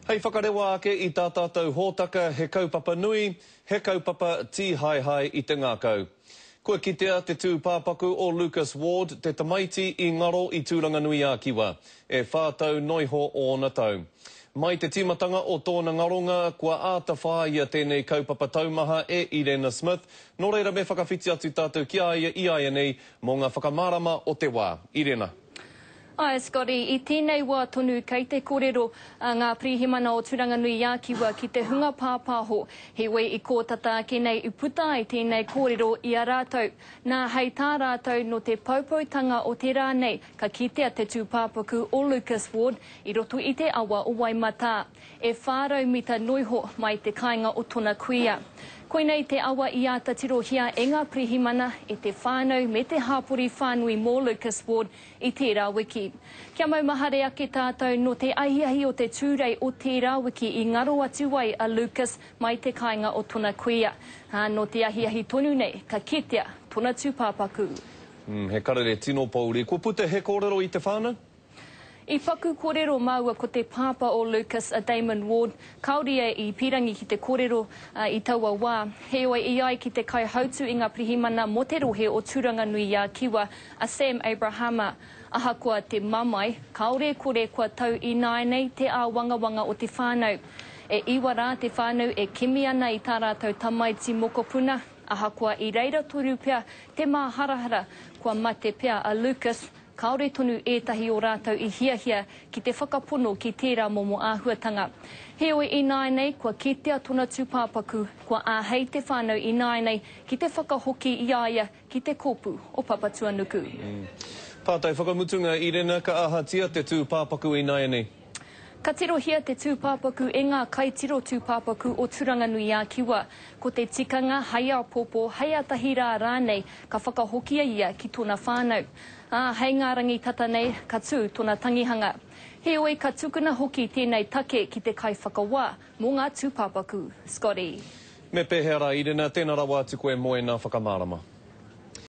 Hei whakarewa ake I tā tātou hōtaka he kaupapa nui, he kaupapa tīhaihai I te ngākau. Kua kitea te tūpāpaku o Lucas Ward, te tamaiti I ngaro I Tūranganui a Kiwa, e whātau noiho o ōna tau. Mai te timatanga o tōna ngaronga, kua ātawhā ia tēnei kaupapa taumaha e Irena Smith, nō reira me whakawhiti atu tātou ki aia I aia nei mō ngā whakamārama o te wā. Irena. Ai, Scotty, I tēnei wā tonu kei te kōrero ngā pirihimana o Tūranganui a Kiwa ki te hunga pāpāho. He wei I kōtata kenei uputa I tēnei kōrero I a rātou. Nā hei tā rātou no te paupautanga o te rānei ka kitea te tūpāpaku o Lucas Ward I roto I te awa o Waimata. E whārau mita noiho mai te kāinga o tona kuia. Koinei te awa I ata tirohia e ngā pirihimana e te whānau me te hāpori whānui mō Lucas Ward I tērā wiki. Kia mau mahare ake tātou no te ahiahi o te tūrei o tērā wiki I ngaro atu ai a Lucas mai te kāinga o tona kuia. No te ahiahi tonu nei, ka kitea tona tūpāpaku. He karere tino pauri. Ko puta he kōrero I te whānau? I whaku kōrero maua ko te pāpa o Lucas a Damon Ward, kauri e I pirangi ki te kōrero I taua wā. Heoi I ai ki te kaihautu I ngā pirihimana mo te rohe o Tūranganui a Kiwa, a Sam Abrahama. Aha kua te mamai, kaore kore kua tau I naenei te a wangawanga o te whānau. E iwa rā te whānau e kimi ana I tā rātou tamaiti mokopuna. Aha kua I reira toru pia te mā harahara kua mate pia a Lucas. Kaore tonu ētahi o rātou I hiahia ki te whakapono ki tērā momo āhuatanga. Heoi I naenei kua kitea tona tūpāpaku, kua āhei te whānau I naenei ki te whakahoki I aia ki te kōpū o Papatuanuku. Pātai whakamutunga Irena ka ahatia te tūpāpaku I naenei. Ka tirohia te tūpāpaku e ngā kaitiro tūpāpaku o Tūranganui a Kiwa. Ko te tikanga haia pōpō, haia tahi rā rānei, ka whakahokia ia ki tōna whānau. Hei ngā rangi tata nei, ka tū tōna tangihanga. Heoi ka tukuna hoki tēnei take ki te kai whakawā mō ngā tūpāpaku. Scotty. Me pehera Irena, tēnā rawa atu koe moe nā whakamārama.